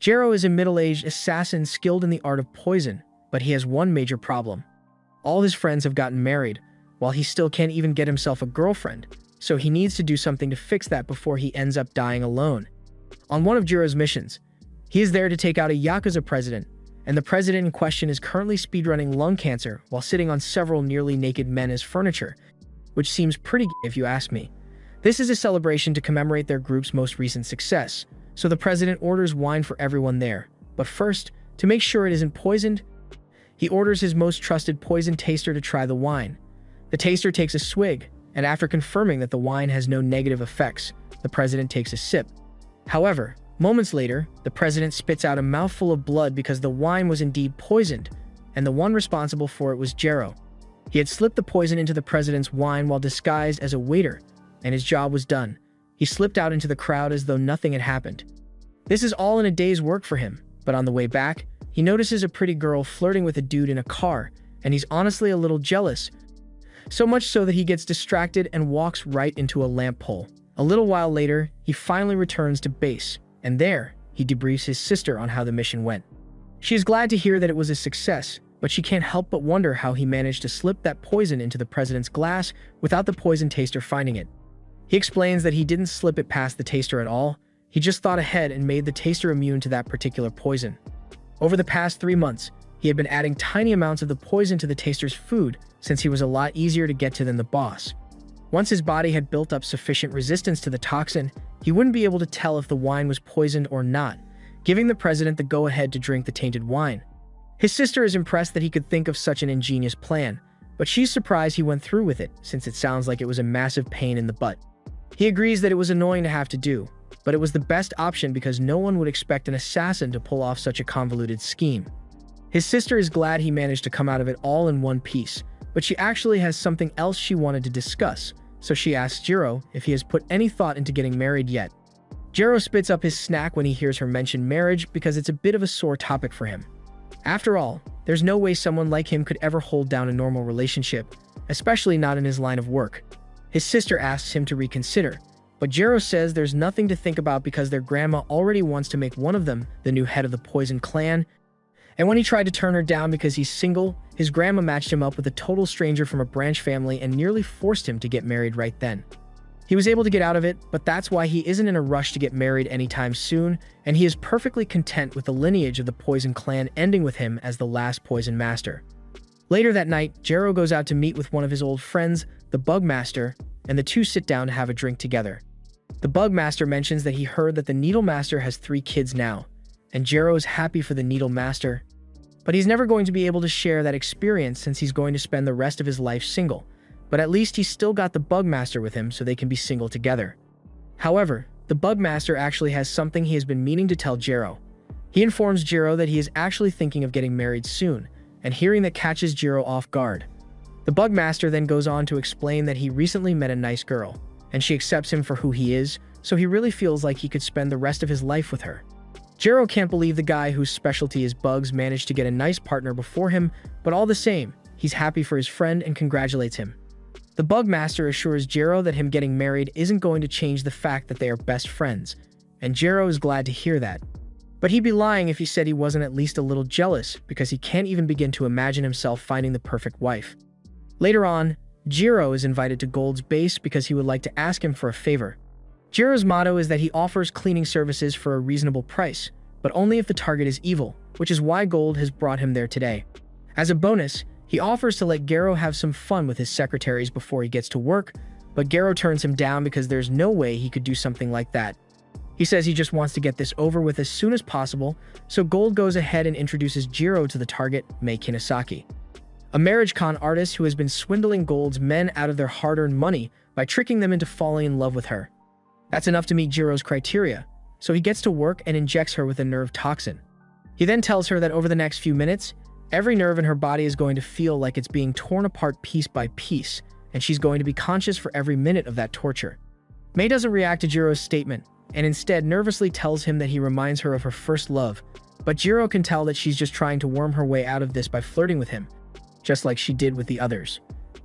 Jiro is a middle-aged assassin skilled in the art of poison, but he has one major problem. All his friends have gotten married, while he still can't even get himself a girlfriend, so he needs to do something to fix that before he ends up dying alone. On one of Jiro's missions, he is there to take out a Yakuza president, and the president in question is currently speedrunning lung cancer while sitting on several nearly naked men as furniture, which seems pretty gay if you ask me. This is a celebration to commemorate their group's most recent success, so the president orders wine for everyone there. But first, to make sure it isn't poisoned, he orders his most trusted poison taster to try the wine. The taster takes a swig, and after confirming that the wine has no negative effects, the president takes a sip. However, moments later, the president spits out a mouthful of blood because the wine was indeed poisoned, and the one responsible for it was Jiro. He had slipped the poison into the president's wine while disguised as a waiter, and his job was done. He slipped out into the crowd as though nothing had happened. This is all in a day's work for him, but on the way back, he notices a pretty girl flirting with a dude in a car, and he's honestly a little jealous. So much so that he gets distracted and walks right into a lamp pole. A little while later, he finally returns to base, and there, he debriefs his sister on how the mission went. She is glad to hear that it was a success, but she can't help but wonder how he managed to slip that poison into the president's glass without the poison taster finding it. He explains that he didn't slip it past the taster at all, he just thought ahead and made the taster immune to that particular poison. Over the past 3 months, he had been adding tiny amounts of the poison to the taster's food since he was a lot easier to get to than the boss. Once his body had built up sufficient resistance to the toxin, he wouldn't be able to tell if the wine was poisoned or not, giving the president the go-ahead to drink the tainted wine. His sister is impressed that he could think of such an ingenious plan, but she's surprised he went through with it since it sounds like it was a massive pain in the butt. He agrees that it was annoying to have to do, but it was the best option because no one would expect an assassin to pull off such a convoluted scheme. His sister is glad he managed to come out of it all in one piece, but she actually has something else she wanted to discuss, so she asks Jiro if he has put any thought into getting married yet. Jiro spits up his snack when he hears her mention marriage because it's a bit of a sore topic for him. After all, there's no way someone like him could ever hold down a normal relationship, especially not in his line of work. His sister asks him to reconsider, but Jiro says there's nothing to think about because their grandma already wants to make one of them the new head of the Poison Clan, and when he tried to turn her down because he's single, his grandma matched him up with a total stranger from a branch family and nearly forced him to get married right then. He was able to get out of it, but that's why he isn't in a rush to get married anytime soon, and he is perfectly content with the lineage of the Poison Clan ending with him as the last Poison Master. Later that night, Jiro goes out to meet with one of his old friends, the Bug Master, and the two sit down to have a drink together. The Bug Master mentions that he heard that the Needle Master has 3 kids now, and Jiro is happy for the Needle Master, but he's never going to be able to share that experience since he's going to spend the rest of his life single, but at least he's still got the Bug Master with him so they can be single together. However, the Bug Master actually has something he has been meaning to tell Jiro. He informs Jiro that he is actually thinking of getting married soon, and hearing that catches Jiro off guard. The Bug Master then goes on to explain that he recently met a nice girl, and she accepts him for who he is, so he really feels like he could spend the rest of his life with her. Jiro can't believe the guy whose specialty is bugs managed to get a nice partner before him, but all the same, he's happy for his friend and congratulates him. The Bug Master assures Jiro that him getting married isn't going to change the fact that they are best friends, and Jiro is glad to hear that. But he'd be lying if he said he wasn't at least a little jealous because he can't even begin to imagine himself finding the perfect wife. Later on, Jiro is invited to Gold's base because he would like to ask him for a favor. Jiro's motto is that he offers cleaning services for a reasonable price, but only if the target is evil, which is why Gold has brought him there today. As a bonus, he offers to let Garo have some fun with his secretaries before he gets to work, but Garo turns him down because there's no way he could do something like that. He says he just wants to get this over with as soon as possible, so Gold goes ahead and introduces Jiro to the target, Mei Kinosaki, a marriage con artist who has been swindling Gold's men out of their hard-earned money by tricking them into falling in love with her. That's enough to meet Jiro's criteria, so he gets to work and injects her with a nerve toxin. He then tells her that over the next few minutes, every nerve in her body is going to feel like it's being torn apart piece by piece, and she's going to be conscious for every minute of that torture. Mei doesn't react to Jiro's statement, and instead nervously tells him that he reminds her of her first love, but Jiro can tell that she's just trying to worm her way out of this by flirting with him, just like she did with the others.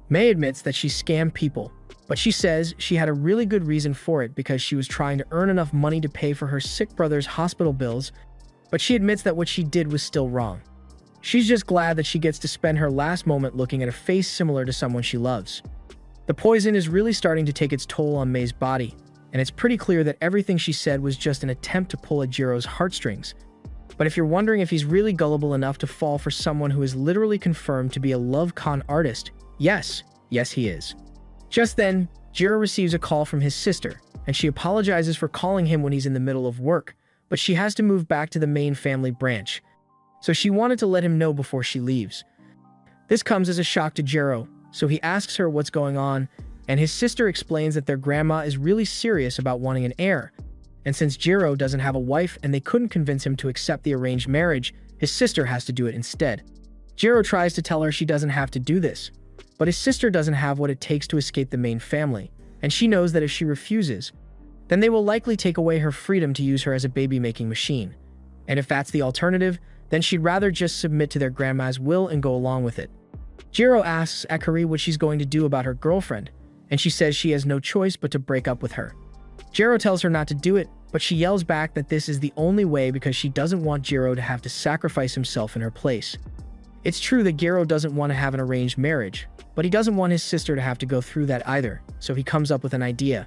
Mei admits that she scammed people, but she says she had a really good reason for it because she was trying to earn enough money to pay for her sick brother's hospital bills but she admits that what she did was still wrong. She's just glad that she gets to spend her last moment looking at a face similar to someone she loves. The poison is really starting to take its toll on Mei's body, and it's pretty clear that everything she said was just an attempt to pull at Jiro's heartstrings. But if you're wondering if he's really gullible enough to fall for someone who is literally confirmed to be a love con artist, yes he is. Just then, Jiro receives a call from his sister, and she apologizes for calling him when he's in the middle of work, but she has to move back to the main family branch, so she wanted to let him know before she leaves. This comes as a shock to Jiro, so he asks her what's going on, and his sister explains that their grandma is really serious about wanting an heir, and since Jiro doesn't have a wife and they couldn't convince him to accept the arranged marriage, his sister has to do it instead. Jiro tries to tell her she doesn't have to do this, but his sister doesn't have what it takes to escape the main family, and she knows that if she refuses, then they will likely take away her freedom to use her as a baby-making machine. And if that's the alternative, then she'd rather just submit to their grandma's will and go along with it. Jiro asks Akari what she's going to do about her girlfriend, and she says she has no choice but to break up with her. Jiro tells her not to do it, but she yells back that this is the only way because she doesn't want Jiro to have to sacrifice himself in her place. It's true that Jiro doesn't want to have an arranged marriage, but he doesn't want his sister to have to go through that either, so he comes up with an idea.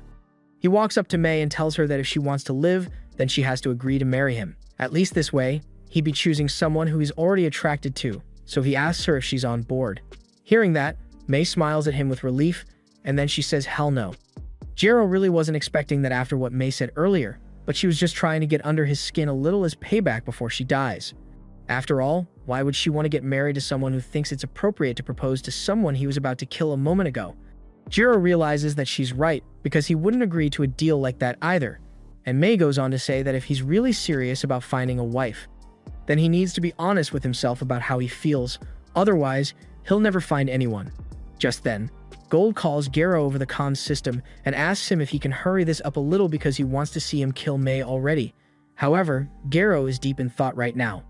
He walks up to Mei and tells her that if she wants to live, then she has to agree to marry him. At least this way, he'd be choosing someone who he's already attracted to, so he asks her if she's on board. Hearing that, Mei smiles at him with relief, and then she says hell no. Jiro really wasn't expecting that after what Mei said earlier, but she was just trying to get under his skin a little as payback before she dies. After all, why would she want to get married to someone who thinks it's appropriate to propose to someone he was about to kill a moment ago? Jiro realizes that she's right, because he wouldn't agree to a deal like that either, and Mei goes on to say that if he's really serious about finding a wife, then he needs to be honest with himself about how he feels, otherwise, he'll never find anyone. Just then, Gold calls Garo over the comms system and asks him if he can hurry this up a little because he wants to see him kill Mei already. However, Garo is deep in thought right now.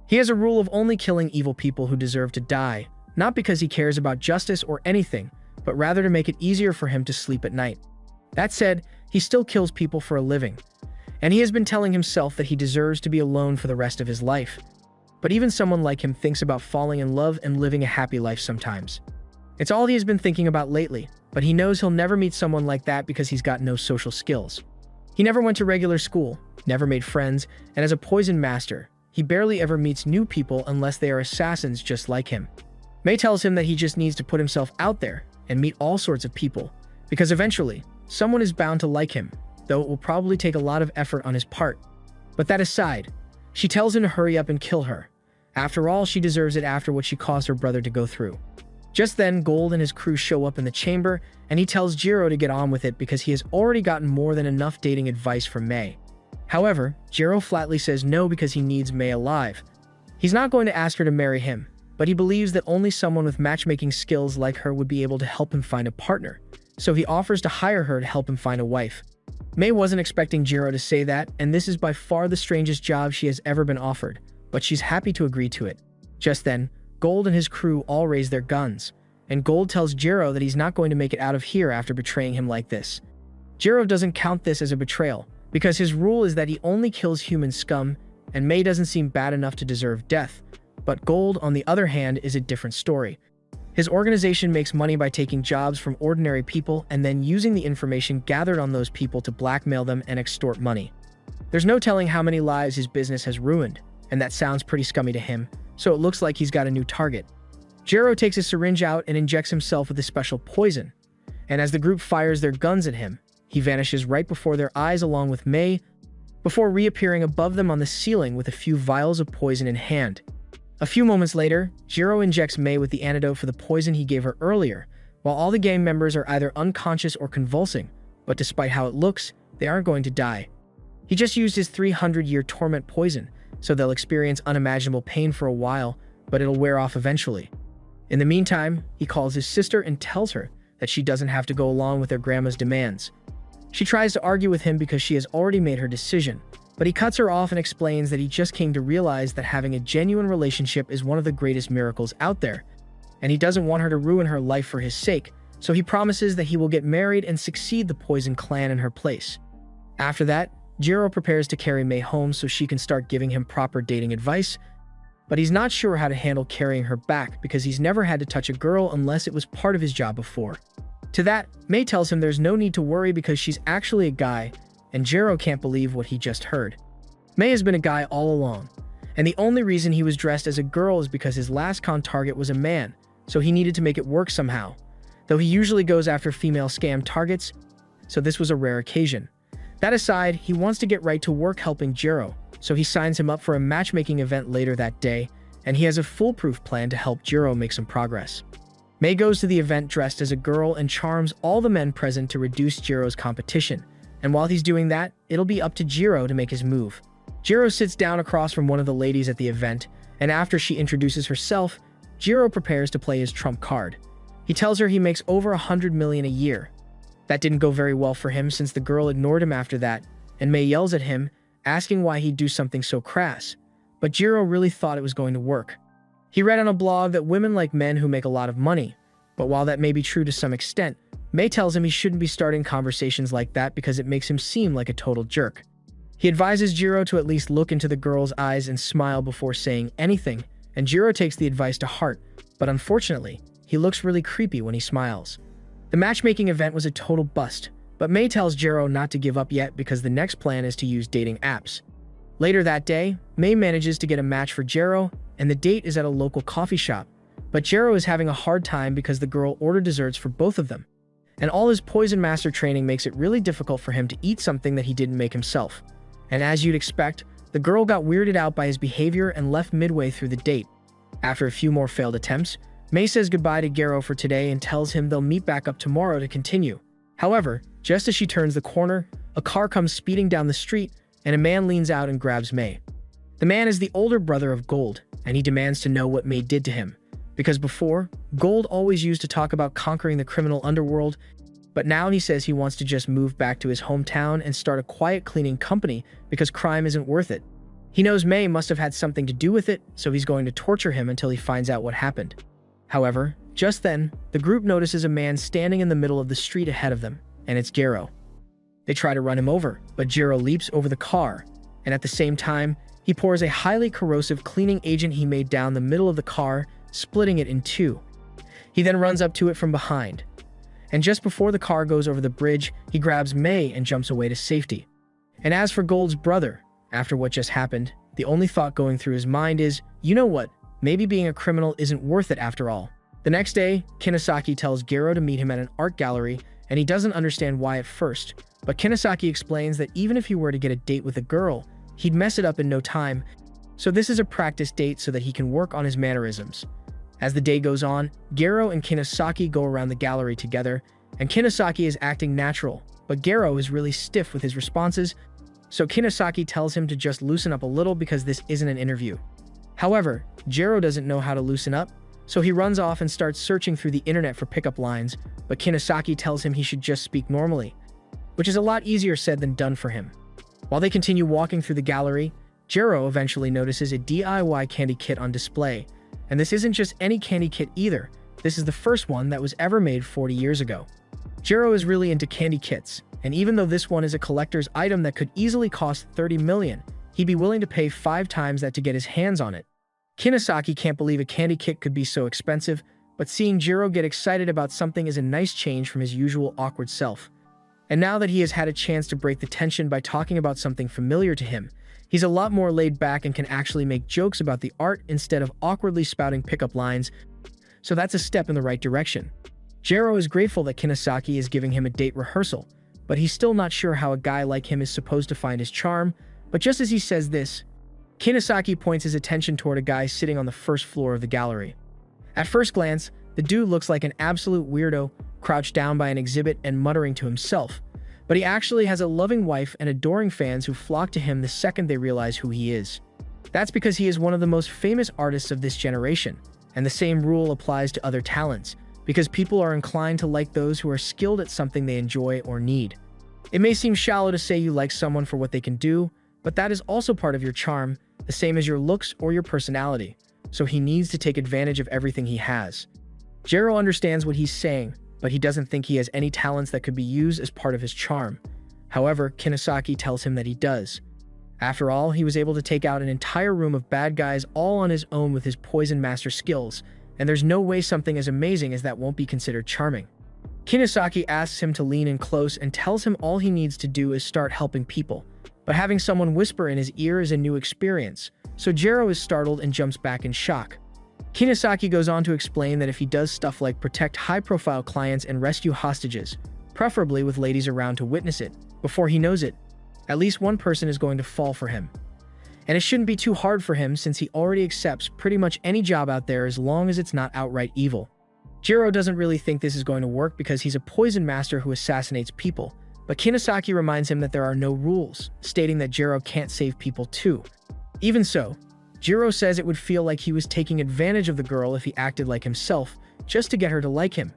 He has a rule of only killing evil people who deserve to die, not because he cares about justice or anything, but rather to make it easier for him to sleep at night. That said, he still kills people for a living, and he has been telling himself that he deserves to be alone for the rest of his life. But even someone like him thinks about falling in love and living a happy life sometimes. It's all he has been thinking about lately, but he knows he'll never meet someone like that because he's got no social skills. He never went to regular school, never made friends, and as a poison master, he barely ever meets new people unless they are assassins just like him. Mei tells him that he just needs to put himself out there and meet all sorts of people, because eventually, someone is bound to like him, though it will probably take a lot of effort on his part. But that aside, she tells him to hurry up and kill her. After all, she deserves it after what she caused her brother to go through. Just then, Gold and his crew show up in the chamber, and he tells Jiro to get on with it because he has already gotten more than enough dating advice from Mei. However, Jiro flatly says no because he needs Mei alive. He's not going to ask her to marry him, but he believes that only someone with matchmaking skills like her would be able to help him find a partner, so he offers to hire her to help him find a wife. Mei wasn't expecting Jiro to say that, and this is by far the strangest job she has ever been offered, but she's happy to agree to it. Just then, Gold and his crew all raise their guns, and Gold tells Jiro that he's not going to make it out of here after betraying him like this. Jiro doesn't count this as a betrayal, because his rule is that he only kills human scum, and Mei doesn't seem bad enough to deserve death. But Gold, on the other hand, is a different story. His organization makes money by taking jobs from ordinary people and then using the information gathered on those people to blackmail them and extort money. There's no telling how many lives his business has ruined, and that sounds pretty scummy to him, so it looks like he's got a new target. Jiro takes his syringe out and injects himself with a special poison, and as the group fires their guns at him, he vanishes right before their eyes along with Mei, before reappearing above them on the ceiling with a few vials of poison in hand. A few moments later, Jiro injects Mei with the antidote for the poison he gave her earlier, while all the gang members are either unconscious or convulsing, but despite how it looks, they aren't going to die. He just used his 300-year torment poison, so they'll experience unimaginable pain for a while, but it'll wear off eventually. In the meantime, he calls his sister and tells her that she doesn't have to go along with their grandma's demands. She tries to argue with him because she has already made her decision, but he cuts her off and explains that he just came to realize that having a genuine relationship is one of the greatest miracles out there, and he doesn't want her to ruin her life for his sake, so he promises that he will get married and succeed the Poison Clan in her place. After that, Jiro prepares to carry Mei home so she can start giving him proper dating advice, but he's not sure how to handle carrying her back because he's never had to touch a girl unless it was part of his job before. To that, Mei tells him there's no need to worry because she's actually a guy, and Jiro can't believe what he just heard. Mei has been a guy all along, and the only reason he was dressed as a girl is because his last con target was a man, so he needed to make it work somehow. Though he usually goes after female scam targets, so this was a rare occasion. That aside, he wants to get right to work helping Jiro, so he signs him up for a matchmaking event later that day, and he has a foolproof plan to help Jiro make some progress. Mei goes to the event dressed as a girl and charms all the men present to reduce Jiro's competition, and while he's doing that, it'll be up to Jiro to make his move. Jiro sits down across from one of the ladies at the event, and after she introduces herself, Jiro prepares to play his trump card. He tells her he makes over 100 million a year. That didn't go very well for him since the girl ignored him after that, and Mei yells at him, asking why he'd do something so crass. But Jiro really thought it was going to work. He read on a blog that women like men who make a lot of money, but while that may be true to some extent, Mei tells him he shouldn't be starting conversations like that because it makes him seem like a total jerk. He advises Jiro to at least look into the girl's eyes and smile before saying anything, and Jiro takes the advice to heart, but unfortunately, he looks really creepy when he smiles. The matchmaking event was a total bust, but Mei tells Jiro not to give up yet because the next plan is to use dating apps. Later that day, Mei manages to get a match for Jiro, and the date is at a local coffee shop. But Jiro is having a hard time because the girl ordered desserts for both of them. And all his Poison Master training makes it really difficult for him to eat something that he didn't make himself. And as you'd expect, the girl got weirded out by his behavior and left midway through the date. After a few more failed attempts, Mei says goodbye to Jiro for today and tells him they'll meet back up tomorrow to continue. However, just as she turns the corner, a car comes speeding down the street, and a man leans out and grabs Mei. The man is the older brother of Gold, and he demands to know what Mei did to him. Because before, Gold always used to talk about conquering the criminal underworld, but now he says he wants to just move back to his hometown and start a quiet cleaning company because crime isn't worth it. He knows Mei must have had something to do with it, so he's going to torture him until he finds out what happened. However, just then, the group notices a man standing in the middle of the street ahead of them, and it's Jiro. They try to run him over, but Jiro leaps over the car, and at the same time, he pours a highly corrosive cleaning agent he made down the middle of the car, splitting it in two. He then runs up to it from behind. And just before the car goes over the bridge, he grabs Mei and jumps away to safety. And as for Gold's brother, after what just happened, the only thought going through his mind is, you know what, maybe being a criminal isn't worth it after all. The next day, Kinosaki tells Jiro to meet him at an art gallery, and he doesn't understand why at first, but Kinosaki explains that even if he were to get a date with a girl, he'd mess it up in no time, so this is a practice date so that he can work on his mannerisms. As the day goes on, Jiro and Kinosaki go around the gallery together, and Kinosaki is acting natural, but Jiro is really stiff with his responses, so Kinosaki tells him to just loosen up a little because this isn't an interview. However, Jiro doesn't know how to loosen up, so he runs off and starts searching through the internet for pickup lines, but Kinosaki tells him he should just speak normally, which is a lot easier said than done for him. While they continue walking through the gallery, Jiro eventually notices a DIY candy kit on display, and this isn't just any candy kit either, this is the first one that was ever made 40 years ago. Jiro is really into candy kits, and even though this one is a collector's item that could easily cost 30 million, he'd be willing to pay 5 times that to get his hands on it. Kinosaki can't believe a candy kit could be so expensive, but seeing Jiro get excited about something is a nice change from his usual awkward self. And now that he has had a chance to break the tension by talking about something familiar to him, he's a lot more laid back and can actually make jokes about the art instead of awkwardly spouting pickup lines, so that's a step in the right direction. Jiro is grateful that Kinosaki is giving him a date rehearsal, but he's still not sure how a guy like him is supposed to find his charm, but just as he says this, Kinosaki points his attention toward a guy sitting on the first floor of the gallery. At first glance, the dude looks like an absolute weirdo, crouched down by an exhibit and muttering to himself, but he actually has a loving wife and adoring fans who flock to him the second they realize who he is. That's because he is one of the most famous artists of this generation, and the same rule applies to other talents, because people are inclined to like those who are skilled at something they enjoy or need. It may seem shallow to say you like someone for what they can do, but that is also part of your charm, the same as your looks or your personality, so he needs to take advantage of everything he has. Jiro understands what he's saying, but he doesn't think he has any talents that could be used as part of his charm. However, Kinosaki tells him that he does. After all, he was able to take out an entire room of bad guys all on his own with his poison master skills, and there's no way something as amazing as that won't be considered charming. Kinosaki asks him to lean in close and tells him all he needs to do is start helping people. But having someone whisper in his ear is a new experience, so Jiro is startled and jumps back in shock. Kinosaki goes on to explain that if he does stuff like protect high-profile clients and rescue hostages, preferably with ladies around to witness it, before he knows it, at least one person is going to fall for him. And it shouldn't be too hard for him since he already accepts pretty much any job out there as long as it's not outright evil. Jiro doesn't really think this is going to work because he's a poison master who assassinates people, but Kinosaki reminds him that there are no rules, stating that Jiro can't save people too. Even so, Jiro says it would feel like he was taking advantage of the girl if he acted like himself, just to get her to like him.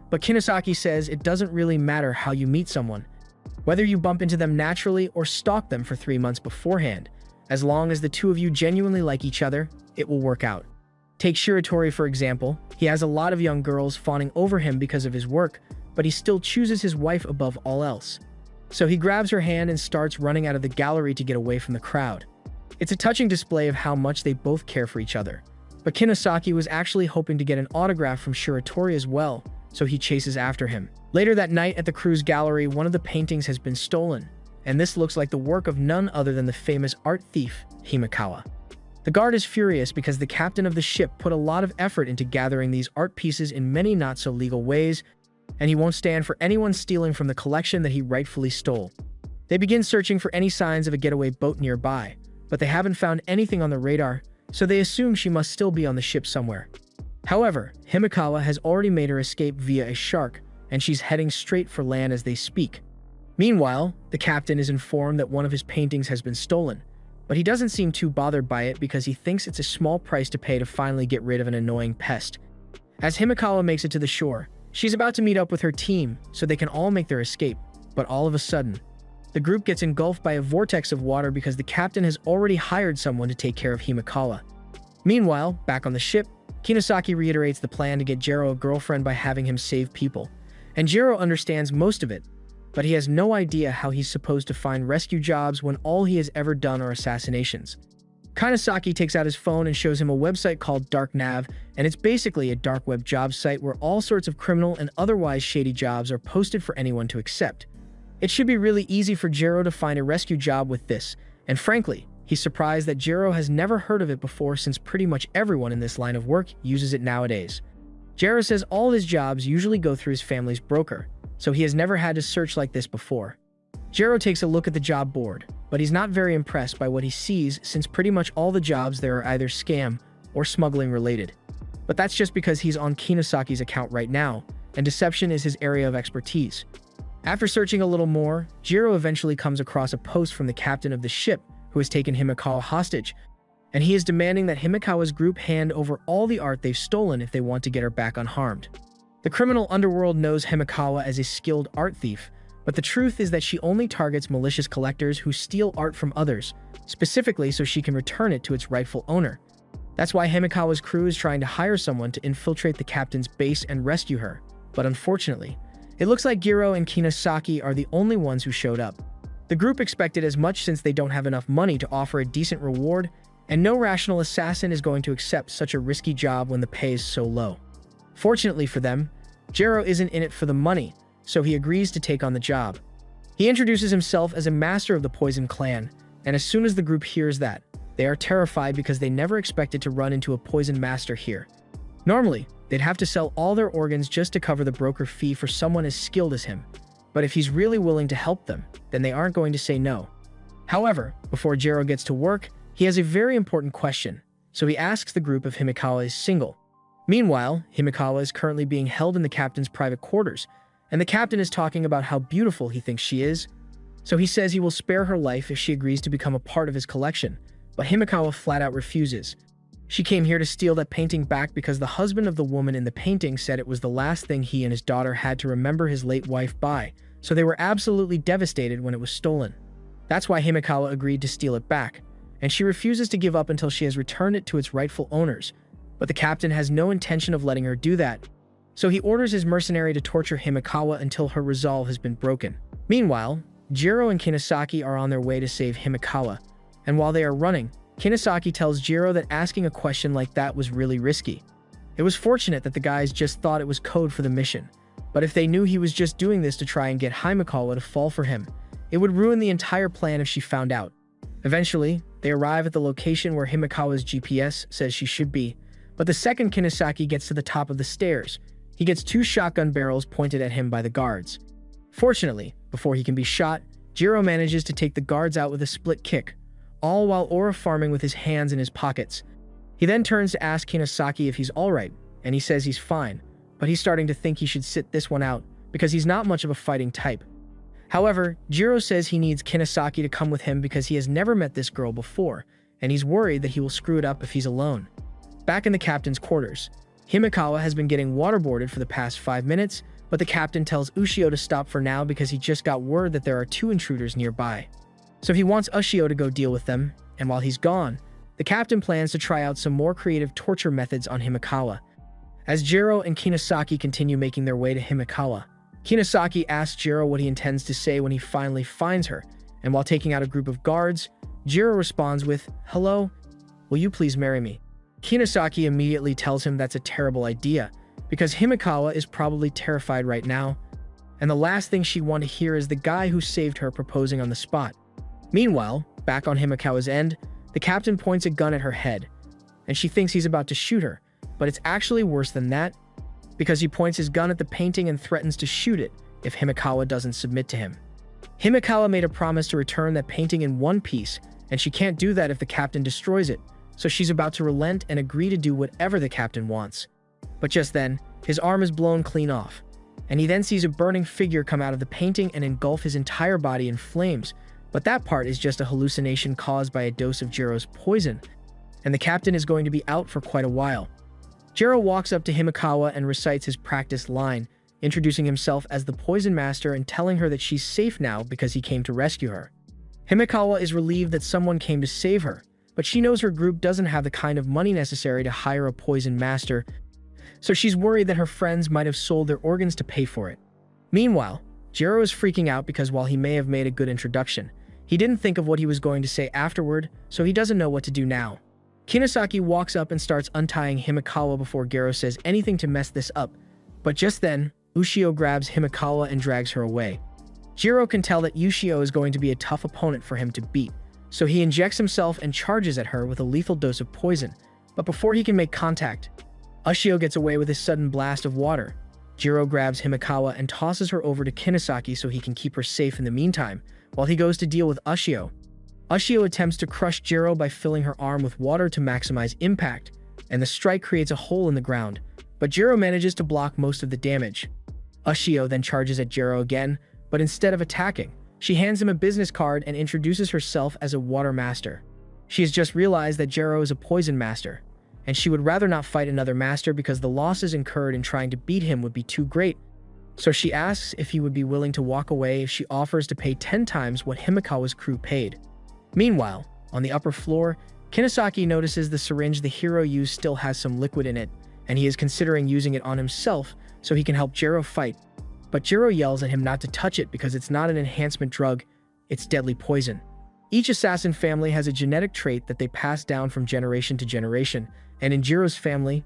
But Kinosaki says it doesn't really matter how you meet someone, whether you bump into them naturally or stalk them for 3 months beforehand. As long as the two of you genuinely like each other, it will work out. Take Shiratori for example. He has a lot of young girls fawning over him because of his work, but he still chooses his wife above all else. So he grabs her hand and starts running out of the gallery to get away from the crowd. It's a touching display of how much they both care for each other. But Kinosaki was actually hoping to get an autograph from Shiratori as well, so he chases after him. Later that night at the cruise gallery, one of the paintings has been stolen, and this looks like the work of none other than the famous art thief, Himekawa. The guard is furious because the captain of the ship put a lot of effort into gathering these art pieces in many not-so-legal ways, and he won't stand for anyone stealing from the collection that he rightfully stole. They begin searching for any signs of a getaway boat nearby, but they haven't found anything on the radar, so they assume she must still be on the ship somewhere. However, Himekawa has already made her escape via a shark, and she's heading straight for land as they speak. Meanwhile, the captain is informed that one of his paintings has been stolen, but he doesn't seem too bothered by it because he thinks it's a small price to pay to finally get rid of an annoying pest. As Himekawa makes it to the shore, she's about to meet up with her team so they can all make their escape, but all of a sudden, the group gets engulfed by a vortex of water because the captain has already hired someone to take care of Himekawa. Meanwhile, back on the ship, Kinosaki reiterates the plan to get Jiro a girlfriend by having him save people, and Jiro understands most of it, but he has no idea how he's supposed to find rescue jobs when all he has ever done are assassinations. Kinosaki takes out his phone and shows him a website called DarkNav, and it's basically a dark web job site where all sorts of criminal and otherwise shady jobs are posted for anyone to accept. It should be really easy for Jiro to find a rescue job with this, and frankly, he's surprised that Jiro has never heard of it before since pretty much everyone in this line of work uses it nowadays. Jiro says all his jobs usually go through his family's broker, so he has never had to search like this before. Jiro takes a look at the job board, but he's not very impressed by what he sees since pretty much all the jobs there are either scam or smuggling related. But that's just because he's on Kinosaki's account right now, and deception is his area of expertise. After searching a little more, Jiro eventually comes across a post from the captain of the ship who has taken Himekawa hostage, and he is demanding that Himekawa's group hand over all the art they've stolen if they want to get her back unharmed. The criminal underworld knows Himekawa as a skilled art thief, but the truth is that she only targets malicious collectors who steal art from others, specifically so she can return it to its rightful owner. That's why Himekawa's crew is trying to hire someone to infiltrate the captain's base and rescue her, but unfortunately, it looks like Jiro and Kinosaki are the only ones who showed up. The group expected as much since they don't have enough money to offer a decent reward, and no rational assassin is going to accept such a risky job when the pay is so low. Fortunately for them, Jiro isn't in it for the money, so he agrees to take on the job. He introduces himself as a master of the Poison Clan, and as soon as the group hears that, they are terrified because they never expected to run into a poison master here. Normally, they'd have to sell all their organs just to cover the broker fee for someone as skilled as him, but if he's really willing to help them, then they aren't going to say no. However, before Jiro gets to work, he has a very important question, so he asks the group if Himekawa is single. Meanwhile, Himekawa is currently being held in the captain's private quarters, and the captain is talking about how beautiful he thinks she is, so he says he will spare her life if she agrees to become a part of his collection, but Himekawa flat out refuses. She came here to steal that painting back because the husband of the woman in the painting said it was the last thing he and his daughter had to remember his late wife by, so they were absolutely devastated when it was stolen. That's why Himekawa agreed to steal it back, and she refuses to give up until she has returned it to its rightful owners, but the captain has no intention of letting her do that, so he orders his mercenary to torture Himekawa until her resolve has been broken. Meanwhile, Jiro and Kinosaki are on their way to save Himekawa, and while they are running, Kinosaki tells Jiro that asking a question like that was really risky. It was fortunate that the guys just thought it was code for the mission, but if they knew he was just doing this to try and get Himekawa to fall for him, it would ruin the entire plan if she found out. Eventually, they arrive at the location where Himekawa's GPS says she should be, but the second Kinosaki gets to the top of the stairs, he gets 2 shotgun barrels pointed at him by the guards. Fortunately, before he can be shot, Jiro manages to take the guards out with a split kick, all while aura farming with his hands in his pockets. He then turns to ask Kinosaki if he's alright, and he says he's fine, but he's starting to think he should sit this one out because he's not much of a fighting type. However, Jiro says he needs Kinosaki to come with him because he has never met this girl before, and he's worried that he will screw it up if he's alone. Back in the captain's quarters, Himekawa has been getting waterboarded for the past 5 minutes, but the captain tells Ushio to stop for now because he just got word that there are 2 intruders nearby. So he wants Ushio to go deal with them, and while he's gone, the captain plans to try out some more creative torture methods on Himekawa. As Jiro and Kinosaki continue making their way to Himekawa, Kinosaki asks Jiro what he intends to say when he finally finds her, and while taking out a group of guards, Jiro responds with, "Hello, will you please marry me?" Kinosaki immediately tells him that's a terrible idea, because Himekawa is probably terrified right now, and the last thing she'd want to hear is the guy who saved her proposing on the spot. Meanwhile, back on Himekawa's end, the captain points a gun at her head, and she thinks he's about to shoot her, but it's actually worse than that, because he points his gun at the painting and threatens to shoot it if Himekawa doesn't submit to him. Himekawa made a promise to return that painting in one piece, and she can't do that if the captain destroys it, so she's about to relent and agree to do whatever the captain wants. But just then, his arm is blown clean off, and he then sees a burning figure come out of the painting and engulf his entire body in flames, but that part is just a hallucination caused by a dose of Jiro's poison, and the captain is going to be out for quite a while. Jiro walks up to Himekawa and recites his practiced line, introducing himself as the Poison Master and telling her that she's safe now because he came to rescue her. Himekawa is relieved that someone came to save her, but she knows her group doesn't have the kind of money necessary to hire a Poison Master, so she's worried that her friends might have sold their organs to pay for it. Meanwhile, Jiro is freaking out because while he may have made a good introduction, he didn't think of what he was going to say afterward, so he doesn't know what to do now. Kinosaki walks up and starts untying Himekawa before Jiro says anything to mess this up, but just then, Ushio grabs Himekawa and drags her away. Jiro can tell that Ushio is going to be a tough opponent for him to beat, so he injects himself and charges at her with a lethal dose of poison, but before he can make contact, Ushio gets away with his sudden blast of water. Jiro grabs Himekawa and tosses her over to Kinosaki so he can keep her safe in the meantime, while he goes to deal with Ushio. Ushio attempts to crush Jiro by filling her arm with water to maximize impact, and the strike creates a hole in the ground, but Jiro manages to block most of the damage. Ushio then charges at Jiro again, but instead of attacking, she hands him a business card and introduces herself as a water master. She has just realized that Jiro is a poison master, and she would rather not fight another master because the losses incurred in trying to beat him would be too great. So she asks if he would be willing to walk away if she offers to pay 10 times what Himekawa's crew paid. Meanwhile, on the upper floor, Kinosaki notices the syringe the hero used still has some liquid in it, and he is considering using it on himself so he can help Jiro fight. But Jiro yells at him not to touch it because it's not an enhancement drug, it's deadly poison. Each assassin family has a genetic trait that they pass down from generation to generation, and in Jiro's family,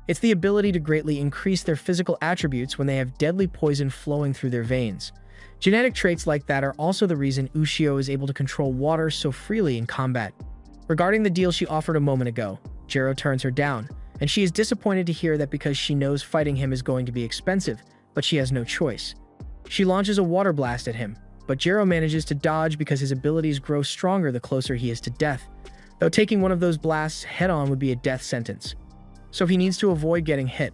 it's the ability to greatly increase their physical attributes when they have deadly poison flowing through their veins. Genetic traits like that are also the reason Ushio is able to control water so freely in combat. Regarding the deal she offered a moment ago, Jiro turns her down, and she is disappointed to hear that because she knows fighting him is going to be expensive, but she has no choice. She launches a water blast at him, but Jiro manages to dodge because his abilities grow stronger the closer he is to death, though taking one of those blasts head-on would be a death sentence. So he needs to avoid getting hit.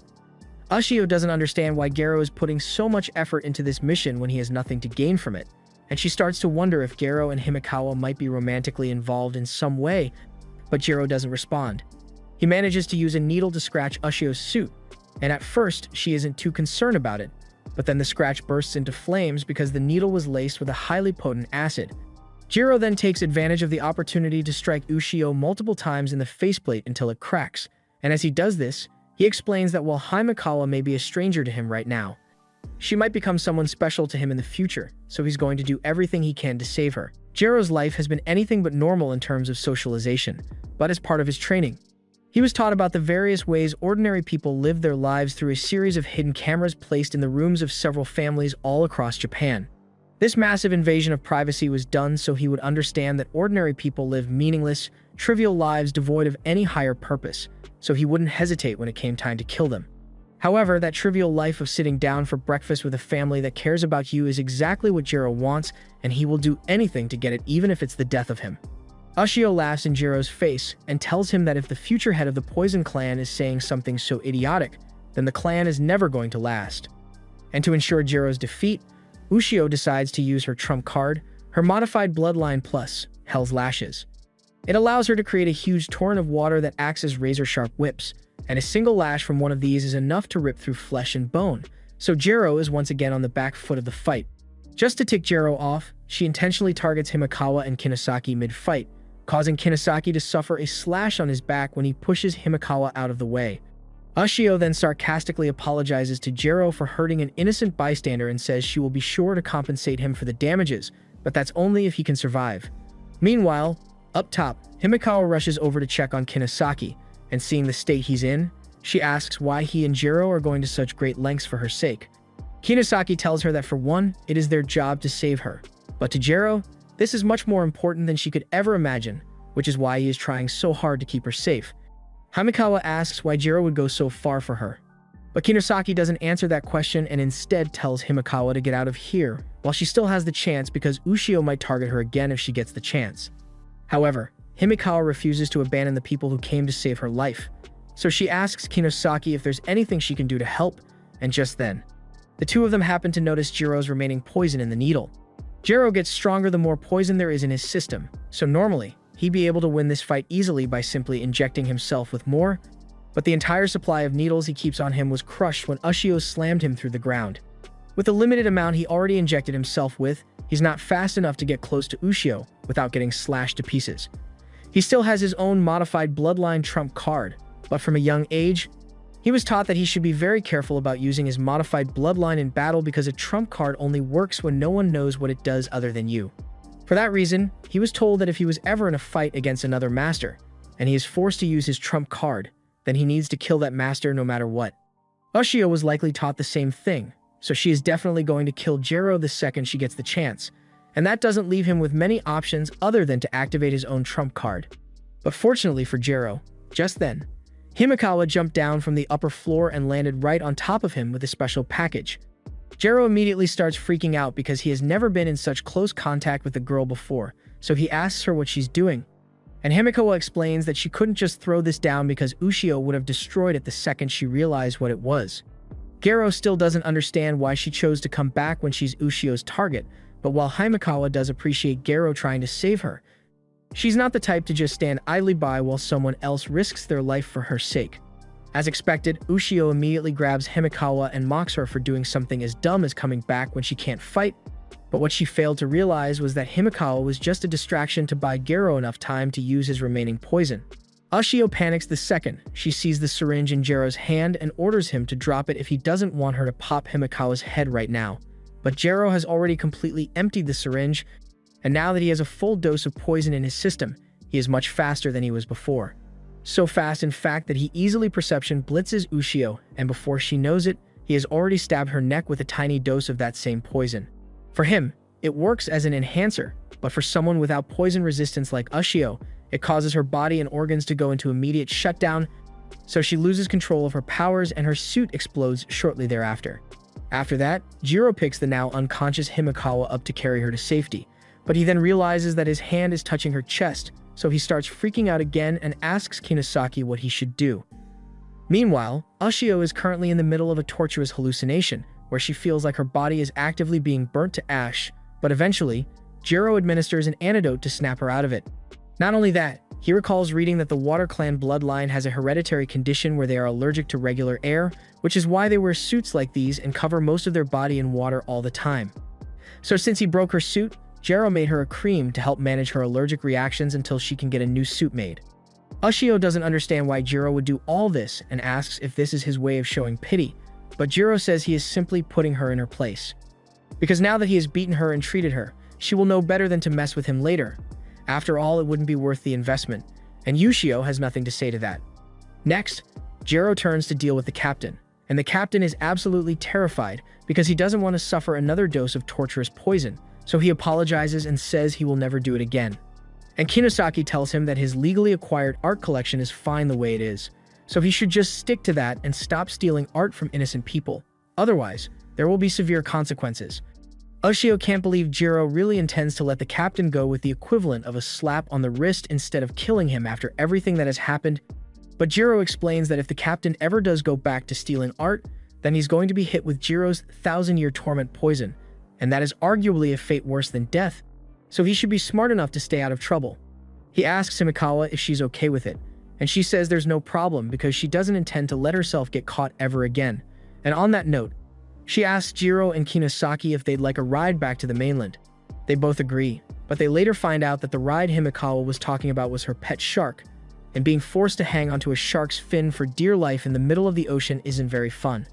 Ushio doesn't understand why Jiro is putting so much effort into this mission when he has nothing to gain from it, and she starts to wonder if Jiro and Himekawa might be romantically involved in some way, but Jiro doesn't respond. He manages to use a needle to scratch Ushio's suit, and at first, she isn't too concerned about it, but then the scratch bursts into flames because the needle was laced with a highly potent acid. Jiro then takes advantage of the opportunity to strike Ushio multiple times in the faceplate until it cracks, and as he does this, he explains that while Himekawa may be a stranger to him right now, she might become someone special to him in the future, so he's going to do everything he can to save her. Jiro's life has been anything but normal in terms of socialization, but as part of his training, he was taught about the various ways ordinary people live their lives through a series of hidden cameras placed in the rooms of several families all across Japan. This massive invasion of privacy was done so he would understand that ordinary people live meaningless, trivial lives devoid of any higher purpose, so he wouldn't hesitate when it came time to kill them. However, that trivial life of sitting down for breakfast with a family that cares about you is exactly what Jiro wants, and he will do anything to get it, even if it's the death of him. Ushio laughs in Jiro's face and tells him that if the future head of the Poison Clan is saying something so idiotic, then the clan is never going to last. And to ensure Jiro's defeat, Ushio decides to use her trump card, her modified Bloodline Plus, Hell's Lashes. It allows her to create a huge torrent of water that acts as razor-sharp whips, and a single lash from one of these is enough to rip through flesh and bone, so Jiro is once again on the back foot of the fight. Just to tick Jiro off, she intentionally targets Himekawa and Kinosaki mid-fight, causing Kinosaki to suffer a slash on his back when he pushes Himekawa out of the way. Ushio then sarcastically apologizes to Jiro for hurting an innocent bystander and says she will be sure to compensate him for the damages, but that's only if he can survive. Meanwhile, up top, Himekawa rushes over to check on Kinosaki, and seeing the state he's in, she asks why he and Jiro are going to such great lengths for her sake. Kinosaki tells her that for one, it is their job to save her, but to Jiro, this is much more important than she could ever imagine, which is why he is trying so hard to keep her safe. Himekawa asks why Jiro would go so far for her, but Kinosaki doesn't answer that question and instead tells Himekawa to get out of here while she still has the chance because Ushio might target her again if she gets the chance. However, Himekawa refuses to abandon the people who came to save her life, so she asks Kinosaki if there's anything she can do to help, and just then, the two of them happen to notice Jiro's remaining poison in the needle. Jiro gets stronger the more poison there is in his system, so normally, he'd be able to win this fight easily by simply injecting himself with more, but the entire supply of needles he keeps on him was crushed when Ushio slammed him through the ground. With the limited amount he already injected himself with, he's not fast enough to get close to Ushio without getting slashed to pieces. He still has his own modified Bloodline trump card, but from a young age, he was taught that he should be very careful about using his modified Bloodline in battle because a trump card only works when no one knows what it does other than you. For that reason, he was told that if he was ever in a fight against another master, and he is forced to use his trump card, then he needs to kill that master no matter what. Ushio was likely taught the same thing, so she is definitely going to kill Jiro the second she gets the chance, and that doesn't leave him with many options other than to activate his own trump card. But fortunately for Jiro, just then, Himekawa jumped down from the upper floor and landed right on top of him with a special package. Jiro immediately starts freaking out because he has never been in such close contact with a girl before, so he asks her what she's doing. And Himekawa explains that she couldn't just throw this down because Ushio would have destroyed it the second she realized what it was. Jiro still doesn't understand why she chose to come back when she's Ushio's target, but while Himekawa does appreciate Jiro trying to save her, she's not the type to just stand idly by while someone else risks their life for her sake. As expected, Ushio immediately grabs Himekawa and mocks her for doing something as dumb as coming back when she can't fight, but what she failed to realize was that Himekawa was just a distraction to buy Jiro enough time to use his remaining poison. Ushio panics the second she sees the syringe in Jiro's hand and orders him to drop it if he doesn't want her to pop Himekawa's head right now. But Jiro has already completely emptied the syringe, and now that he has a full dose of poison in his system, he is much faster than he was before. So fast, in fact, that he easily perception blitzes Ushio, and before she knows it, he has already stabbed her neck with a tiny dose of that same poison. For him, it works as an enhancer, but for someone without poison resistance like Ushio, it causes her body and organs to go into immediate shutdown, so she loses control of her powers and her suit explodes shortly thereafter. After that, Jiro picks the now unconscious Himekawa up to carry her to safety, but he then realizes that his hand is touching her chest, so he starts freaking out again and asks Kinosaki what he should do. Meanwhile, Ushio is currently in the middle of a torturous hallucination, where she feels like her body is actively being burnt to ash, but eventually, Jiro administers an antidote to snap her out of it. Not only that, he recalls reading that the Water Clan bloodline has a hereditary condition where they are allergic to regular air, which is why they wear suits like these and cover most of their body in water all the time. So since he broke her suit, Jiro made her a cream to help manage her allergic reactions until she can get a new suit made. Ushio doesn't understand why Jiro would do all this and asks if this is his way of showing pity, but Jiro says he is simply putting her in her place. Because now that he has beaten her and treated her, she will know better than to mess with him later. After all, it wouldn't be worth the investment, and Yushio has nothing to say to that. Next, Jiro turns to deal with the captain, and the captain is absolutely terrified because he doesn't want to suffer another dose of torturous poison, so he apologizes and says he will never do it again. And Kinosaki tells him that his legally acquired art collection is fine the way it is, so he should just stick to that and stop stealing art from innocent people. Otherwise, there will be severe consequences. Ushio can't believe Jiro really intends to let the captain go with the equivalent of a slap on the wrist instead of killing him after everything that has happened. But Jiro explains that if the captain ever does go back to stealing art, then he's going to be hit with Jiro's 1,000-year torment poison, and that is arguably a fate worse than death, so he should be smart enough to stay out of trouble. He asks Himekawa if she's okay with it, and she says there's no problem because she doesn't intend to let herself get caught ever again. And on that note, she asks Jiro and Kinosaki if they'd like a ride back to the mainland. They both agree, but they later find out that the ride Himekawa was talking about was her pet shark, and being forced to hang onto a shark's fin for dear life in the middle of the ocean isn't very fun.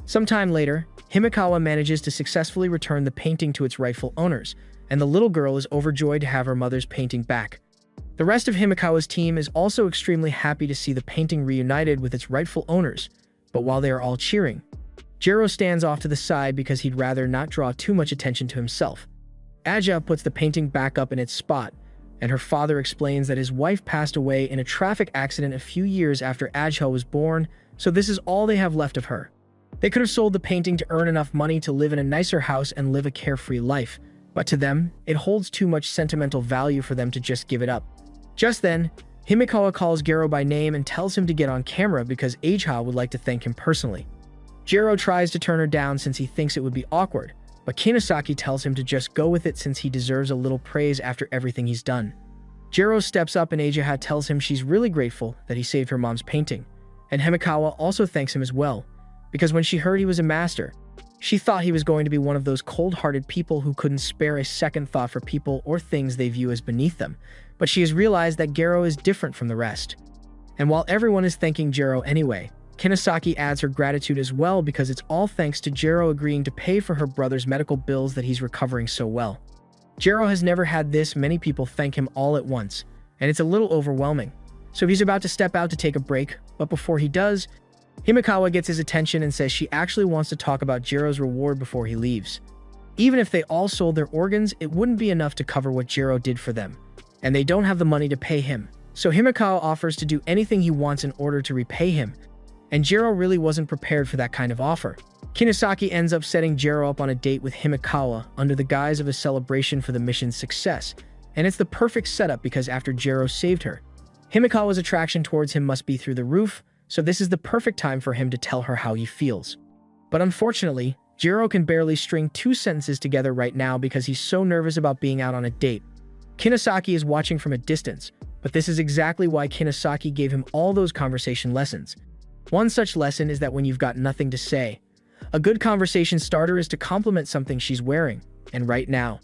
Sometime later, Himekawa manages to successfully return the painting to its rightful owners, and the little girl is overjoyed to have her mother's painting back. The rest of Himekawa's team is also extremely happy to see the painting reunited with its rightful owners, but while they are all cheering, Jiro stands off to the side because he'd rather not draw too much attention to himself. Aja puts the painting back up in its spot, and her father explains that his wife passed away in a traffic accident a few years after Aja was born, so this is all they have left of her. They could have sold the painting to earn enough money to live in a nicer house and live a carefree life, but to them, it holds too much sentimental value for them to just give it up. Just then, Himekawa calls Jiro by name and tells him to get on camera because Aja would like to thank him personally. Jiro tries to turn her down since he thinks it would be awkward, but Kinosaki tells him to just go with it since he deserves a little praise after everything he's done. Jiro steps up and Aja tells him she's really grateful that he saved her mom's painting, and Himekawa also thanks him as well, because when she heard he was a master, she thought he was going to be one of those cold-hearted people who couldn't spare a second thought for people or things they view as beneath them, but she has realized that Jiro is different from the rest. And while everyone is thanking Jiro anyway, Kinosaki adds her gratitude as well because it's all thanks to Jiro agreeing to pay for her brother's medical bills that he's recovering so well. Jiro has never had this many people thank him all at once, and it's a little overwhelming. So he's about to step out to take a break, but before he does, Himekawa gets his attention and says she actually wants to talk about Jiro's reward before he leaves. Even if they all sold their organs, it wouldn't be enough to cover what Jiro did for them, and they don't have the money to pay him. So Himekawa offers to do anything he wants in order to repay him, and Jiro really wasn't prepared for that kind of offer. Kinosaki ends up setting Jiro up on a date with Himekawa under the guise of a celebration for the mission's success, and it's the perfect setup because after Jiro saved her, Himekawa's attraction towards him must be through the roof, so this is the perfect time for him to tell her how he feels. But unfortunately, Jiro can barely string 2 sentences together right now because he's so nervous about being out on a date. Kinosaki is watching from a distance, but this is exactly why Kinosaki gave him all those conversation lessons. One such lesson is that when you've got nothing to say, a good conversation starter is to compliment something she's wearing, and right now,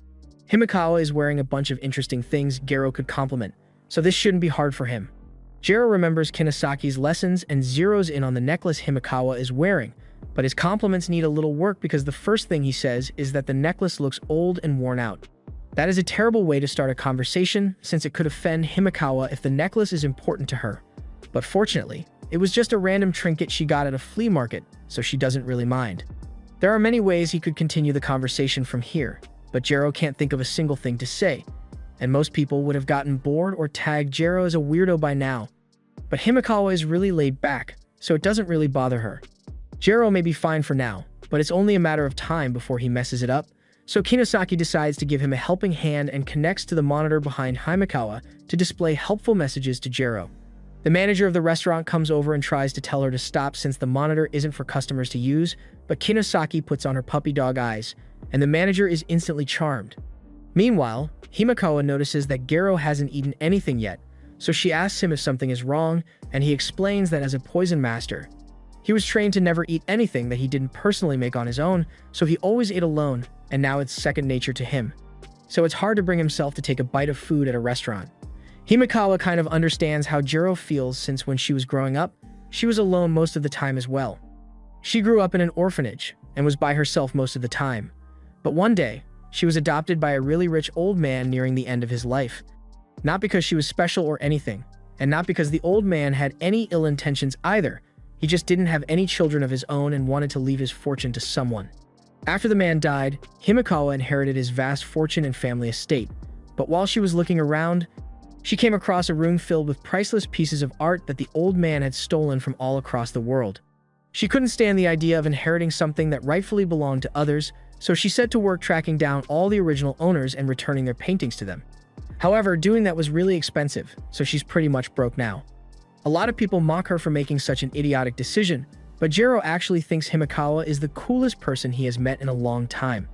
Himekawa is wearing a bunch of interesting things Jiro could compliment, so this shouldn't be hard for him. Jiro remembers Kinosaki's lessons and zeroes in on the necklace Himekawa is wearing, but his compliments need a little work because the first thing he says is that the necklace looks old and worn out. That is a terrible way to start a conversation since it could offend Himekawa if the necklace is important to her. But fortunately, it was just a random trinket she got at a flea market, so she doesn't really mind. There are many ways he could continue the conversation from here, but Jiro can't think of a single thing to say, and most people would have gotten bored or tagged Jiro as a weirdo by now. But Himekawa is really laid back, so it doesn't really bother her. Jiro may be fine for now, but it's only a matter of time before he messes it up, so Kinosaki decides to give him a helping hand and connects to the monitor behind Himekawa to display helpful messages to Jiro. The manager of the restaurant comes over and tries to tell her to stop since the monitor isn't for customers to use, but Kinosaki puts on her puppy dog eyes, and the manager is instantly charmed. Meanwhile, Himekawa notices that Jiro hasn't eaten anything yet, so she asks him if something is wrong, and he explains that as a poison master, he was trained to never eat anything that he didn't personally make on his own, so he always ate alone, and now it's second nature to him. So it's hard to bring himself to take a bite of food at a restaurant. Himekawa kind of understands how Jiro feels since when she was growing up, she was alone most of the time as well. She grew up in an orphanage and was by herself most of the time. But one day, she was adopted by a really rich old man nearing the end of his life. Not because she was special or anything, and not because the old man had any ill intentions either. He just didn't have any children of his own and wanted to leave his fortune to someone. After the man died, Himekawa inherited his vast fortune and family estate. But while she was looking around, she came across a room filled with priceless pieces of art that the old man had stolen from all across the world. She couldn't stand the idea of inheriting something that rightfully belonged to others, so she set to work tracking down all the original owners and returning their paintings to them. However, doing that was really expensive, so she's pretty much broke now. A lot of people mock her for making such an idiotic decision, but Jiro actually thinks Himekawa is the coolest person he has met in a long time.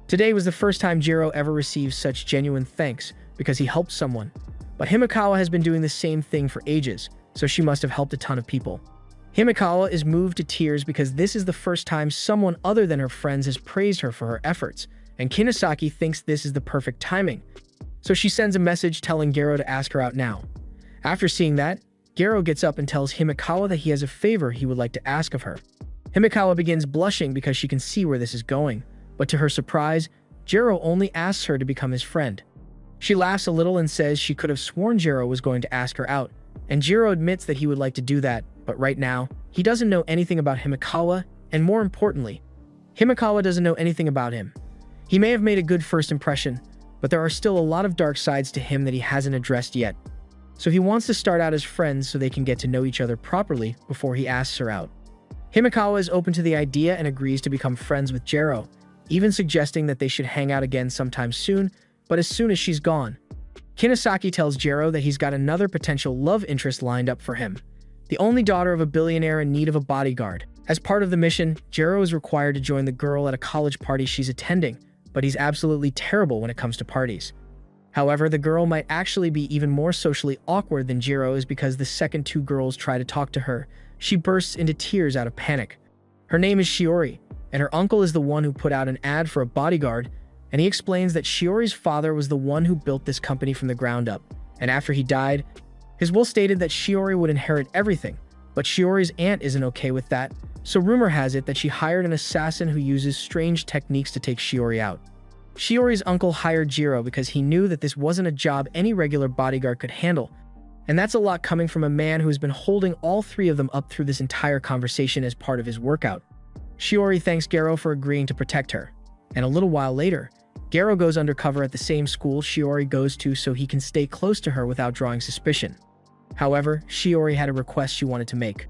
Today was the first time Jiro ever received such genuine thanks because he helped someone. But Himekawa has been doing the same thing for ages, so she must have helped a ton of people. Himekawa is moved to tears because this is the first time someone other than her friends has praised her for her efforts, and Kinosaki thinks this is the perfect timing. So she sends a message telling Gero to ask her out now. After seeing that, Gero gets up and tells Himekawa that he has a favor he would like to ask of her. Himekawa begins blushing because she can see where this is going, but to her surprise, Gero only asks her to become his friend. She laughs a little and says she could have sworn Gero was going to ask her out, and Gero admits that he would like to do that, but right now, he doesn't know anything about Himekawa, and more importantly, Himekawa doesn't know anything about him. He may have made a good first impression, but there are still a lot of dark sides to him that he hasn't addressed yet. So he wants to start out as friends so they can get to know each other properly before he asks her out. Himekawa is open to the idea and agrees to become friends with Gero, even suggesting that they should hang out again sometime soon, but as soon as she's gone. Kinosaki tells Gero that he's got another potential love interest lined up for him, the only daughter of a billionaire in need of a bodyguard. As part of the mission, Gero is required to join the girl at a college party she's attending, but he's absolutely terrible when it comes to parties. However, the girl might actually be even more socially awkward than Gero is because the second two girls try to talk to her, she bursts into tears out of panic. Her name is Shiori, and her uncle is the one who put out an ad for a bodyguard, and he explains that Shiori's father was the one who built this company from the ground up, and after he died, his will stated that Shiori would inherit everything, but Shiori's aunt isn't okay with that, so rumor has it that she hired an assassin who uses strange techniques to take Shiori out. Shiori's uncle hired Jiro because he knew that this wasn't a job any regular bodyguard could handle, and that's a lot coming from a man who's been holding all three of them up through this entire conversation as part of his workout. Shiori thanks Gero for agreeing to protect her, and a little while later, Gero goes undercover at the same school Shiori goes to so he can stay close to her without drawing suspicion. However, Shiori had a request she wanted to make.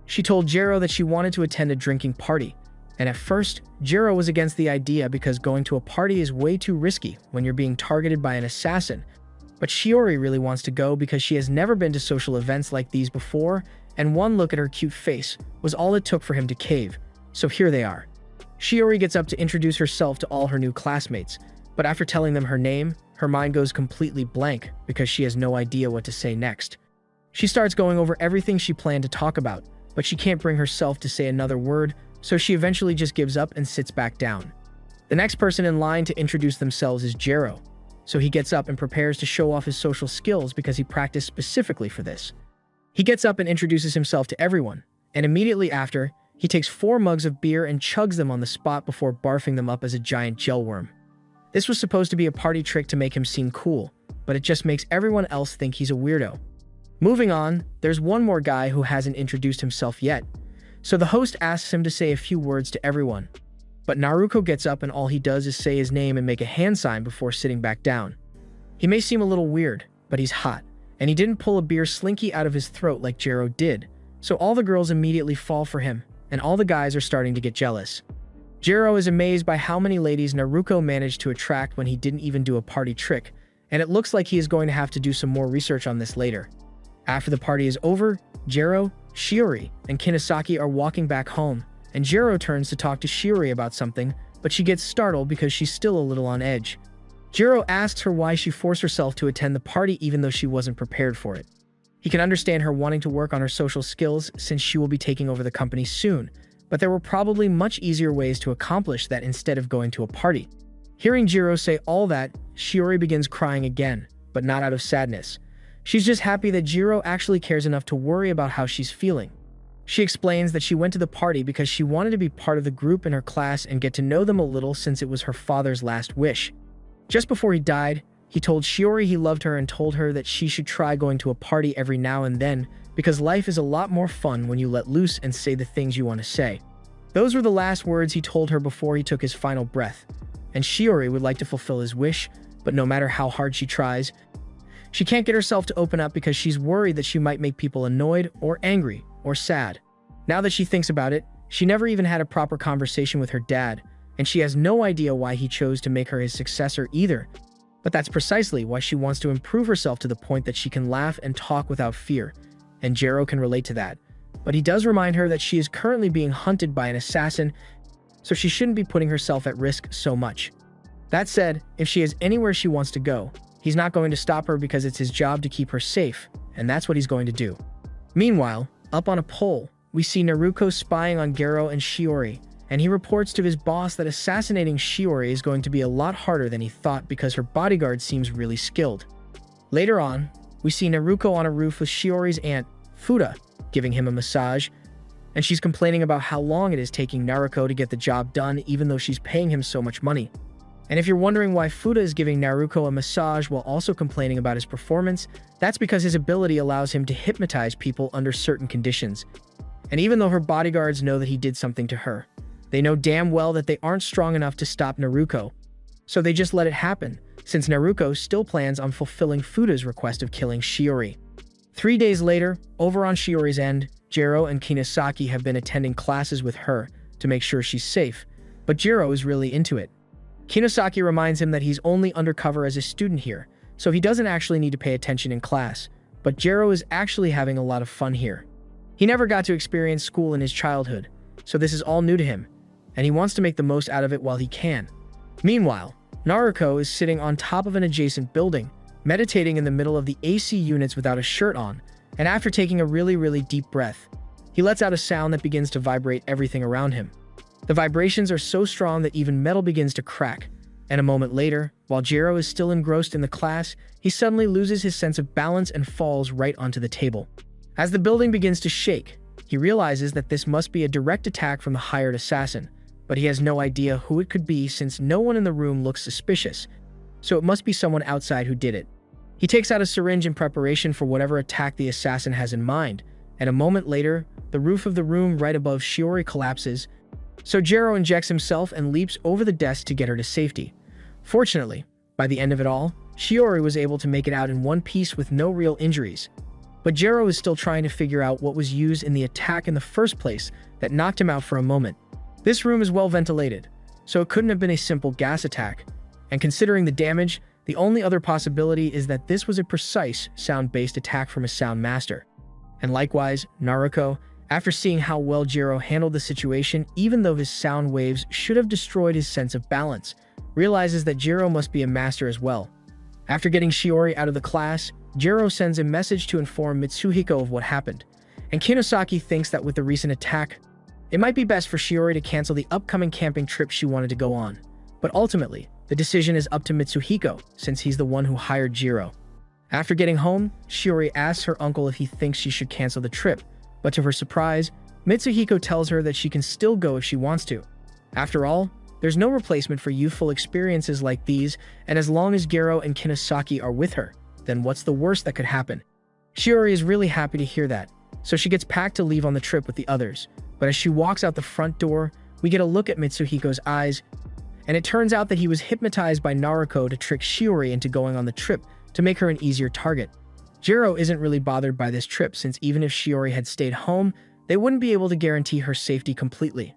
She told Gero that she wanted to attend a drinking party, and at first, Gero was against the idea because going to a party is way too risky when you're being targeted by an assassin. But Shiori really wants to go because she has never been to social events like these before, and one look at her cute face was all it took for him to cave. So here they are. Shiori gets up to introduce herself to all her new classmates, but after telling them her name, her mind goes completely blank because she has no idea what to say next. She starts going over everything she planned to talk about, but she can't bring herself to say another word, so she eventually just gives up and sits back down. The next person in line to introduce themselves is Gero, so he gets up and prepares to show off his social skills because he practiced specifically for this. He gets up and introduces himself to everyone, and immediately after, he takes 4 mugs of beer and chugs them on the spot before barfing them up as a giant gel worm. This was supposed to be a party trick to make him seem cool, but it just makes everyone else think he's a weirdo. Moving on, there's one more guy who hasn't introduced himself yet, so the host asks him to say a few words to everyone. But Naruko gets up and all he does is say his name and make a hand sign before sitting back down. He may seem a little weird, but he's hot, and he didn't pull a beer slinky out of his throat like Gero did, so all the girls immediately fall for him, and all the guys are starting to get jealous. Gero is amazed by how many ladies Naruko managed to attract when he didn't even do a party trick, and it looks like he is going to have to do some more research on this later. After the party is over, Gero, Shiori, and Kinosaki are walking back home, and Gero turns to talk to Shiori about something, but she gets startled because she's still a little on edge. Gero asks her why she forced herself to attend the party even though she wasn't prepared for it. He can understand her wanting to work on her social skills since she will be taking over the company soon, but there were probably much easier ways to accomplish that instead of going to a party. Hearing Gero say all that, Shiori begins crying again, but not out of sadness. She's just happy that Gero actually cares enough to worry about how she's feeling. She explains that she went to the party because she wanted to be part of the group in her class and get to know them a little since it was her father's last wish. Just before he died, he told Shiori he loved her and told her that she should try going to a party every now and then because life is a lot more fun when you let loose and say the things you want to say. Those were the last words he told her before he took his final breath, and Shiori would like to fulfill his wish, but no matter how hard she tries, she can't get herself to open up because she's worried that she might make people annoyed or angry or sad. Now that she thinks about it, she never even had a proper conversation with her dad, and she has no idea why he chose to make her his successor either. But that's precisely why she wants to improve herself to the point that she can laugh and talk without fear, and Jero can relate to that. But he does remind her that she is currently being hunted by an assassin, so she shouldn't be putting herself at risk so much. That said, if she is anywhere she wants to go, he's not going to stop her because it's his job to keep her safe, and that's what he's going to do. Meanwhile, up on a pole, we see Naruko spying on Gero and Shiori, and he reports to his boss that assassinating Shiori is going to be a lot harder than he thought because her bodyguard seems really skilled. Later on, we see Naruko on a roof with Shiori's aunt, Fuda, giving him a massage, and she's complaining about how long it is taking Naruko to get the job done even though she's paying him so much money. And if you're wondering why Fuda is giving Naruko a massage while also complaining about his performance, that's because his ability allows him to hypnotize people under certain conditions. And even though her bodyguards know that he did something to her, they know damn well that they aren't strong enough to stop Naruko. So they just let it happen, since Naruko still plans on fulfilling Fuda's request of killing Shiori. 3 days later, over on Shiori's end, Jero and Kinosaki have been attending classes with her to make sure she's safe, but Jero is really into it. Kinosaki reminds him that he's only undercover as a student here, so he doesn't actually need to pay attention in class, but Jero is actually having a lot of fun here. He never got to experience school in his childhood, so this is all new to him, and he wants to make the most out of it while he can. Meanwhile, Naruko is sitting on top of an adjacent building, meditating in the middle of the AC units without a shirt on, and after taking a really deep breath, he lets out a sound that begins to vibrate everything around him. The vibrations are so strong that even metal begins to crack, and a moment later, while Jero is still engrossed in the class, he suddenly loses his sense of balance and falls right onto the table. As the building begins to shake, he realizes that this must be a direct attack from the hired assassin, but he has no idea who it could be since no one in the room looks suspicious, so it must be someone outside who did it. He takes out a syringe in preparation for whatever attack the assassin has in mind, and a moment later, the roof of the room right above Shiori collapses, so Jero injects himself and leaps over the desk to get her to safety. Fortunately, by the end of it all, Shiori was able to make it out in one piece with no real injuries. But Jero is still trying to figure out what was used in the attack in the first place that knocked him out for a moment. This room is well ventilated, so it couldn't have been a simple gas attack, and considering the damage, the only other possibility is that this was a precise sound-based attack from a sound master. And likewise, Naruko, after seeing how well Jero handled the situation even though his sound waves should have destroyed his sense of balance, realizes that Jero must be a master as well. After getting Shiori out of the class, Jero sends a message to inform Mitsuhiko of what happened, and Kinosaki thinks that with the recent attack, it might be best for Shiori to cancel the upcoming camping trip she wanted to go on. But ultimately, the decision is up to Mitsuhiko, since he's the one who hired Jero. After getting home, Shiori asks her uncle if he thinks she should cancel the trip, but to her surprise, Mitsuhiko tells her that she can still go if she wants to. After all, there's no replacement for youthful experiences like these, and as long as Gero and Kinosaki are with her, then what's the worst that could happen? Shiori is really happy to hear that, so she gets packed to leave on the trip with the others, but as she walks out the front door, we get a look at Mitsuhiko's eyes, and it turns out that he was hypnotized by Naruko to trick Shiori into going on the trip to make her an easier target. Jero isn't really bothered by this trip since even if Shiori had stayed home, they wouldn't be able to guarantee her safety completely.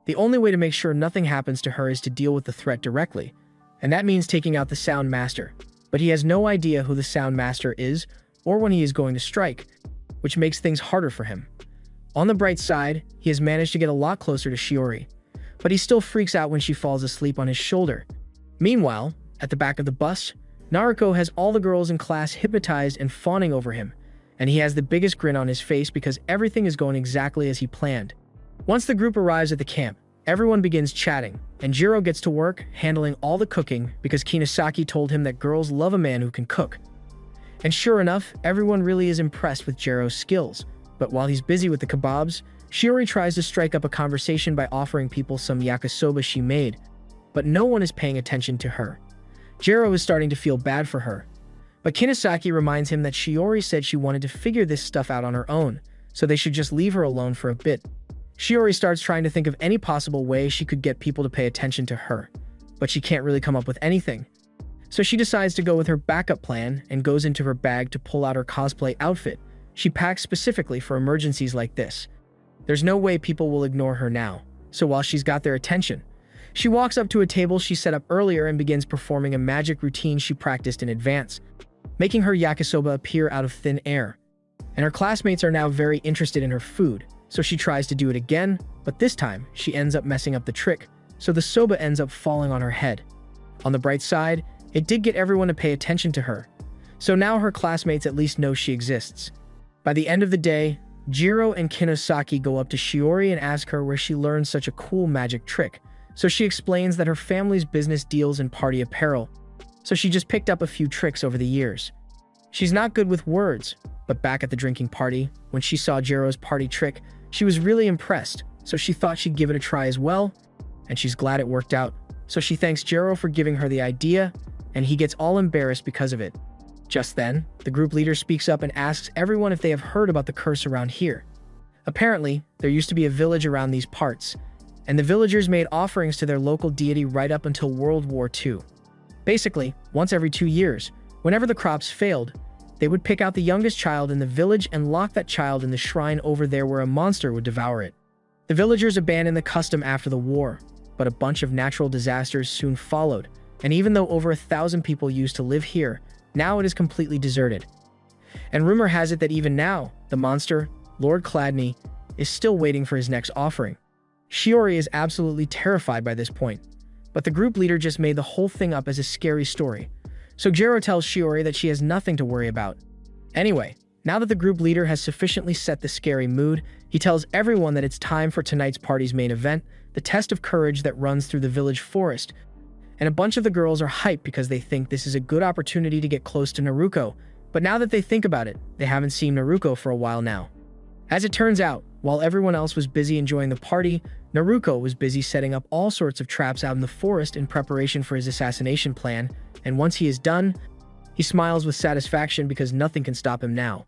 The only way to make sure nothing happens to her is to deal with the threat directly, and that means taking out the Sound Master. But he has no idea who the Sound Master is or when he is going to strike, which makes things harder for him. On the bright side, he has managed to get a lot closer to Shiori, but he still freaks out when she falls asleep on his shoulder. Meanwhile, at the back of the bus, Naruko has all the girls in class hypnotized and fawning over him, and he has the biggest grin on his face because everything is going exactly as he planned. Once the group arrives at the camp, everyone begins chatting, and Jero gets to work handling all the cooking because Kinosaki told him that girls love a man who can cook. And sure enough, everyone really is impressed with Jero's skills, But while he's busy with the kebabs, Shiori tries to strike up a conversation by offering people some yakisoba she made, but no one is paying attention to her. Jiro is starting to feel bad for her, but Kinosaki reminds him that Shiori said she wanted to figure this stuff out on her own, so they should just leave her alone for a bit. Shiori starts trying to think of any possible way she could get people to pay attention to her, but she can't really come up with anything. So she decides to go with her backup plan and goes into her bag to pull out her cosplay outfit she packed specifically for emergencies like this. There's no way people will ignore her now, so while she's got their attention, she walks up to a table she set up earlier and begins performing a magic routine she practiced in advance, making her yakisoba appear out of thin air. And her classmates are now very interested in her food, so she tries to do it again, but this time she ends up messing up the trick, so the soba ends up falling on her head. On the bright side, it did get everyone to pay attention to her, so now her classmates at least know she exists. By the end of the day, Jiro and Kinosaki go up to Shiori and ask her where she learned such a cool magic trick, so she explains that her family's business deals in party apparel, so she just picked up a few tricks over the years. She's not good with words, but back at the drinking party, when she saw Jiro's party trick, she was really impressed, so she thought she'd give it a try as well, and she's glad it worked out, so she thanks Jiro for giving her the idea, and he gets all embarrassed because of it. Just then, the group leader speaks up and asks everyone if they have heard about the curse around here. Apparently, there used to be a village around these parts, and the villagers made offerings to their local deity right up until World War II. Basically, once every 2 years, whenever the crops failed, they would pick out the youngest child in the village and lock that child in the shrine over there where a monster would devour it. The villagers abandoned the custom after the war, but a bunch of natural disasters soon followed, and even though over 1,000 people used to live here, now it is completely deserted. And rumor has it that even now, the monster, Lord Chladni, is still waiting for his next offering. Shiori is absolutely terrified by this point, but the group leader just made the whole thing up as a scary story, so Jiro tells Shiori that she has nothing to worry about. Anyway, now that the group leader has sufficiently set the scary mood, he tells everyone that it's time for tonight's party's main event, the test of courage that runs through the village forest. And a bunch of the girls are hyped because they think this is a good opportunity to get close to Naruko, but now that they think about it, they haven't seen Naruko for a while now. As it turns out, while everyone else was busy enjoying the party, Naruko was busy setting up all sorts of traps out in the forest in preparation for his assassination plan, and once he is done, he smiles with satisfaction because nothing can stop him now.